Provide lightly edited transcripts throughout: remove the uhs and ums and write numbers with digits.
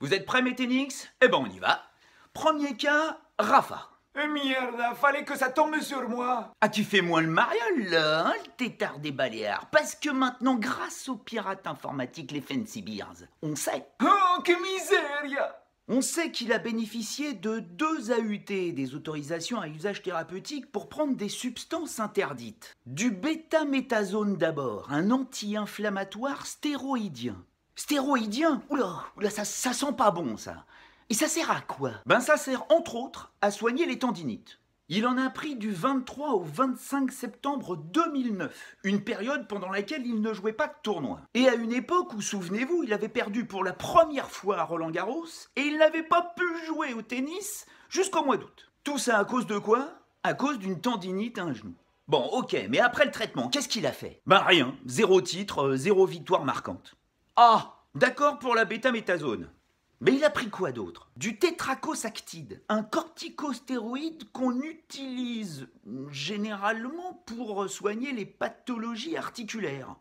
Vous êtes prêts, Méténix? Eh ben, on y va. Premier cas, Rafa. Merde, fallait que ça tombe sur moi. Ah, tu fais moins le mariole, là, hein, le tétard des Baléares. Parce que maintenant, grâce aux pirates informatiques, les Fancy Bears, on sait. Oh, que misère! On sait qu'il a bénéficié de 2 AUT, des autorisations à usage thérapeutique pour prendre des substances interdites. Du bêta-méthasone d'abord, un anti-inflammatoire stéroïdien. Stéroïdien? Oula, ça sent pas bon, ça. Et ça sert à quoi? Ben ça sert entre autres à soigner les tendinites. Il en a pris du 23 au 25 septembre 2009, une période pendant laquelle il ne jouait pas de tournoi. Et à une époque où, souvenez-vous, il avait perdu pour la première fois à Roland-Garros et il n'avait pas pu jouer au tennis jusqu'au mois d'août. Tout ça à cause de quoi? À cause d'une tendinite à un genou. Bon, ok, mais après le traitement, qu'est-ce qu'il a fait? Ben rien, 0 titre, 0 victoire marquante. Ah, d'accord pour la bêta-méthasone. Mais il a pris quoi d'autre? Du tétracosactide, un corticostéroïde qu'on utilise généralement pour soigner les pathologies articulaires,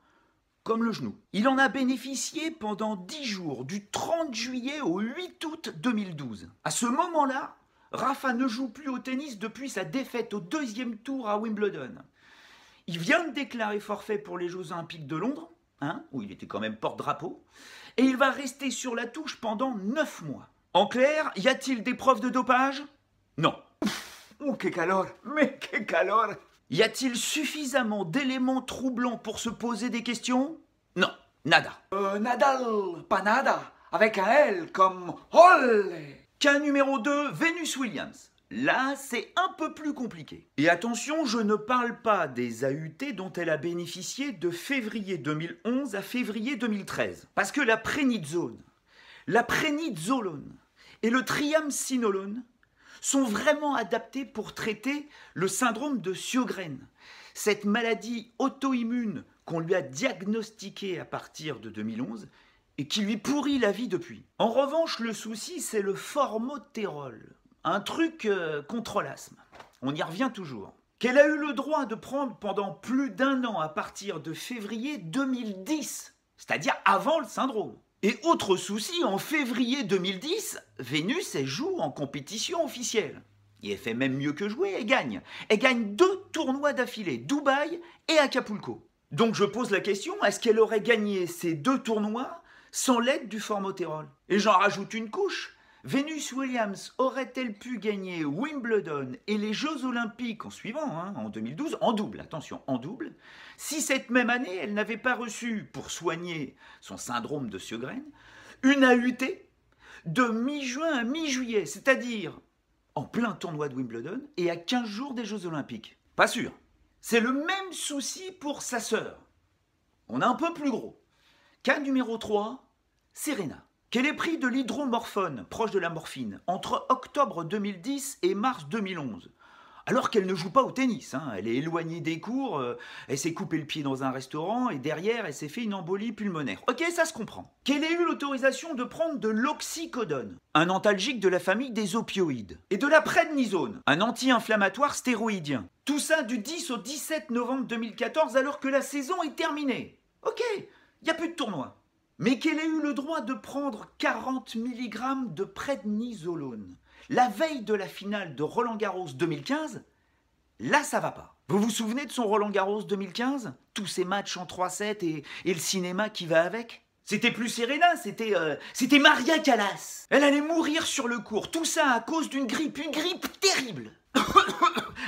comme le genou. Il en a bénéficié pendant 10 jours, du 30 juillet au 8 août 2012. À ce moment-là, Rafa ne joue plus au tennis depuis sa défaite au 2e tour à Wimbledon. Il vient de déclarer forfait pour les Jeux Olympiques de Londres, où il était quand même porte-drapeau, et il va rester sur la touche pendant 9 mois. En clair, y a-t-il des preuves de dopage? Non. Oh, que calor! Mais que calor! Y a-t-il suffisamment d'éléments troublants pour se poser des questions? Non, nada. Nadal, pas nada, avec un L comme Olé! Cas numéro 2, Venus Williams. Là, c'est un peu plus compliqué. Et attention, je ne parle pas des AUT dont elle a bénéficié de février 2011 à février 2013. Parce que la prénizone, la prénizolone et le triamcinolone sont vraiment adaptés pour traiter le syndrome de Sjögren, cette maladie auto-immune qu'on lui a diagnostiquée à partir de 2011 et qui lui pourrit la vie depuis. En revanche, le souci, c'est le formoterol. Un truc contre l'asthme. On y revient toujours. Qu'elle a eu le droit de prendre pendant plus d'1 an à partir de février 2010, c'est-à-dire avant le syndrome. Et autre souci, en février 2010, Vénus, elle joue en compétition officielle. Et elle fait même mieux que jouer, elle gagne. Elle gagne 2 tournois d'affilée, Dubaï et Acapulco. Donc je pose la question, est-ce qu'elle aurait gagné ces 2 tournois sans l'aide du formoterol? Et j'en rajoute une couche. Venus Williams aurait-elle pu gagner Wimbledon et les Jeux Olympiques en suivant, en 2012, en double, attention, en double, si cette même année, elle n'avait pas reçu, pour soigner son syndrome de Sjögren, une AUT de mi-juin à mi-juillet, c'est-à-dire en plein tournoi de Wimbledon et à 15 jours des Jeux Olympiques? Pas sûr. C'est le même souci pour sa sœur. On a un peu plus gros. Cas numéro 3, Serena. Qu'elle ait pris de l'hydromorphone, proche de la morphine, entre octobre 2010 et mars 2011, alors qu'elle ne joue pas au tennis. Elle est éloignée des cours, elle s'est coupé le pied dans un restaurant et derrière, elle s'est fait une embolie pulmonaire. Ok, ça se comprend. Qu'elle ait eu l'autorisation de prendre de l'oxycodone, un antalgique de la famille des opioïdes, et de la prednisone, un anti-inflammatoire stéroïdien. Tout ça du 10 au 17 novembre 2014 alors que la saison est terminée. Ok, il n'y a plus de tournoi. Mais qu'elle ait eu le droit de prendre 40 mg de prednisolone la veille de la finale de Roland-Garros 2015, là ça va pas. Vous vous souvenez de son Roland-Garros 2015? Tous ces matchs en 3-7 et le cinéma qui va avec? C'était plus Serena, c'était Maria Callas. Elle allait mourir sur le court, tout ça à cause d'une grippe, une grippe terrible.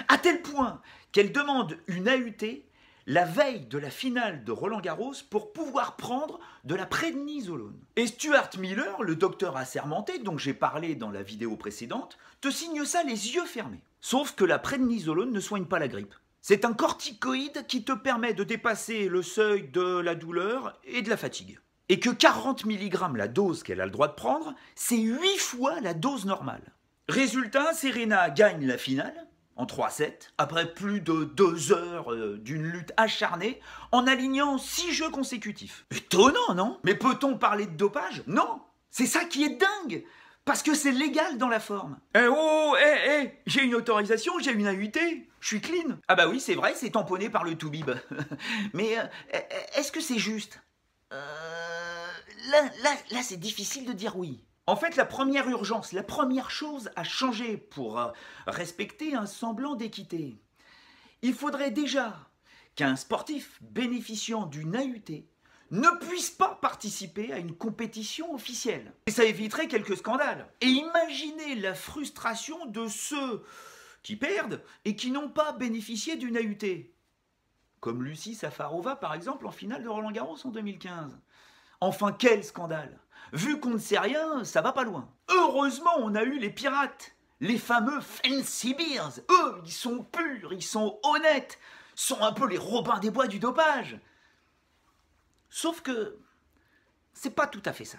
À tel point qu'elle demande une AUT la veille de la finale de Roland-Garros pour pouvoir prendre de la prednisolone. Et Stuart Miller, le docteur assermenté dont j'ai parlé dans la vidéo précédente, te signe ça les yeux fermés. Sauf que la prednisolone ne soigne pas la grippe. C'est un corticoïde qui te permet de dépasser le seuil de la douleur et de la fatigue. Et que 40 mg la dose qu'elle a le droit de prendre, c'est 8 fois la dose normale. Résultat, Serena gagne la finale en 3-7, après plus de 2 heures d'une lutte acharnée, en alignant 6 jeux consécutifs. Étonnant, non? Mais peut-on parler de dopage? Non! C'est ça qui est dingue! Parce que c'est légal dans la forme. J'ai une autorisation, j'ai une AUT, je suis clean. Ah bah oui, c'est vrai, c'est tamponné par le Toubib. Mais est-ce que c'est juste? Là, c'est difficile de dire oui. En fait, la première urgence, la première chose à changer pour respecter un semblant d'équité, il faudrait déjà qu'un sportif bénéficiant d'une AUT ne puisse pas participer à une compétition officielle. Et ça éviterait quelques scandales. Et imaginez la frustration de ceux qui perdent et qui n'ont pas bénéficié d'une AUT. Comme Lucie Safarova, par exemple, en finale de Roland-Garros en 2015. Enfin, quel scandale! Vu qu'on ne sait rien, ça va pas loin. Heureusement, on a eu les pirates, les fameux Fancy Bears. Eux, ils sont purs, ils sont honnêtes, sont un peu les Robins des Bois du dopage. Sauf que c'est pas tout à fait ça.